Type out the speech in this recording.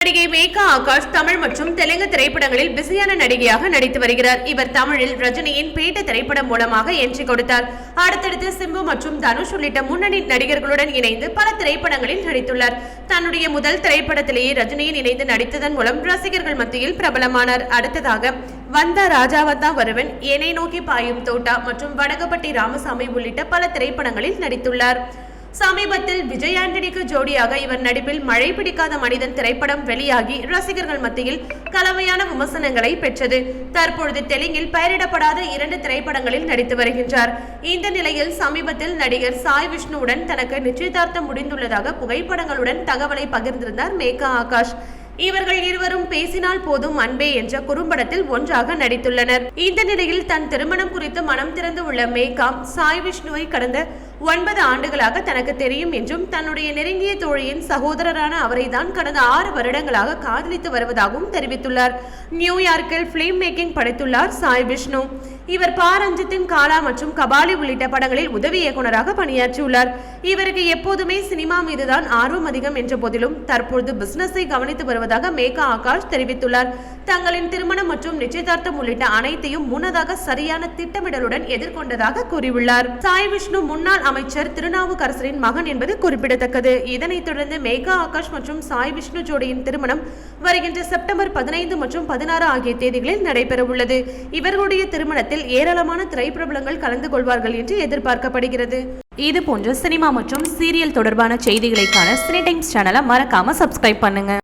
நடிகை மேகா ஆகாஷ் தமிழ் மற்றும் தெலுங்கு திரைப்படங்களில் பிஸியான நடிகையாக நடித்து வருகிறார். இவர் தமிழில் ரஜினியின் பேட்ட திரைப்படம் மூலமாக என்ட்ரி கொடுத்தார். அடுத்தடுத்து சிம்பு மற்றும் தனுஷ் உள்ளிட்ட முன்னணி நடிகர்களுடன் இணைந்து பல திரைப்படங்களில் நடித்துள்ளார். தன்னுடைய முதல் திரைப்படத்திலேயே ரஜினியின் இணைந்து நடித்ததன் மூலம் ரசிகர்கள் மத்தியில் பிரபலமானார். அடுத்ததாக வந்தா ராஜாவதா வருவன், என்னை நோக்கி பாயும் தோட்டா மற்றும் வடகப்பட்டி ராமசாமி உள்ளிட்ட பல திரைப்படங்களில் நடித்துள்ளார். சமீபத்தில் விஜய் ஆண்டனிக்கு ஜோடியாக இவர் நடிப்பில் மழை பிடிக்காத மனிதன் திரைப்படம் வெளியாகி ரசிகர்கள் மத்தியில் கலவையான விமர்சனங்களை பெற்றது. தற்பொழுது தெலுங்கில் பெயரிடப்படாத 2 திரைப்படங்களில் நடித்து வருகின்றார். இந்த நிலையில் சமீபத்தில் நடிகர் சாய் விஷ்ணுவுடன் தனக்கு நிச்சயதார்த்தம் முடிந்துள்ளதாக புகைப்படங்களுடன் தகவலை பகிர்ந்திருந்தார் மேகா ஆகாஷ். இவர்கள் இருவரும் பேசினால் போதும் அன்பே என்ற குறும்படத்தில் ஒன்றாக நடித்துள்ளனர். இந்த நிலையில் தன் திருமணம் குறித்து மனம் திறந்து உள்ள மேகா, சாய் விஷ்ணுவை கடந்த 9 ஆண்டுகளாக தனக்கு தெரியும் என்றும் தன்னுடைய நெருங்கிய தோழியின் சகோதரரான அவரை தான் கடந்த 6 வருடங்களாக காதலித்து வருவதாகவும் தெரிவித்துள்ளார். நியூயார்க்கில் பிலிம் மேக்கிங் படைத்துள்ளார் சாய் விஷ்ணு. இவர் பாரஞ்சித்தின் காலா மற்றும் கபாலி உள்ளிட்ட படங்களில் உதவி இயக்குநராக பணியாற்றியுள்ளார். இவருக்கு எப்போதுமே சினிமா மீதுதான் ஆர்வம் அதிகம் என்ற போதிலும் தற்பொழுது பிசினஸை கவனித்து வருவதாக மேகா ஆகாஷ் தெரிவித்துள்ளார். தங்களின் திருமணம் மற்றும் நிச்சயதார்த்தம் உள்ளிட்ட அனைத்தையும் முன்னதாக சரியான திட்டமிடலுடன் எதிர்கொண்டதாக கூறியுள்ளார். சாய் விஷ்ணு முன்னாள் அமைச்சர் திருநாவுக்கரசரின் மகன் என்பது குறிப்பிடத்தக்கது. இதனைத் தொடர்ந்து மேகா ஆகாஷ் மற்றும் சாய் விஷ்ணு ஜோடியின் திருமணம் வருகின்ற செப்டம்பர் 15 மற்றும் 16 ஆகிய தேதிகளில் நடைபெற உள்ளது. இவர்களுடைய திருமணத்தில் ஏராளமான திரைப்பிரபலங்கள் கலந்து கொள்வார்கள் என்று எதிர்பார்க்கப்படுகிறது. இது போன்ற சினிமா மற்றும் சீரியல் தொடர்பான செய்திகளை காண சினி டைம்ஸ் சேனலை மறக்காம சப்ஸ்கிரைப் பண்ணுங்க.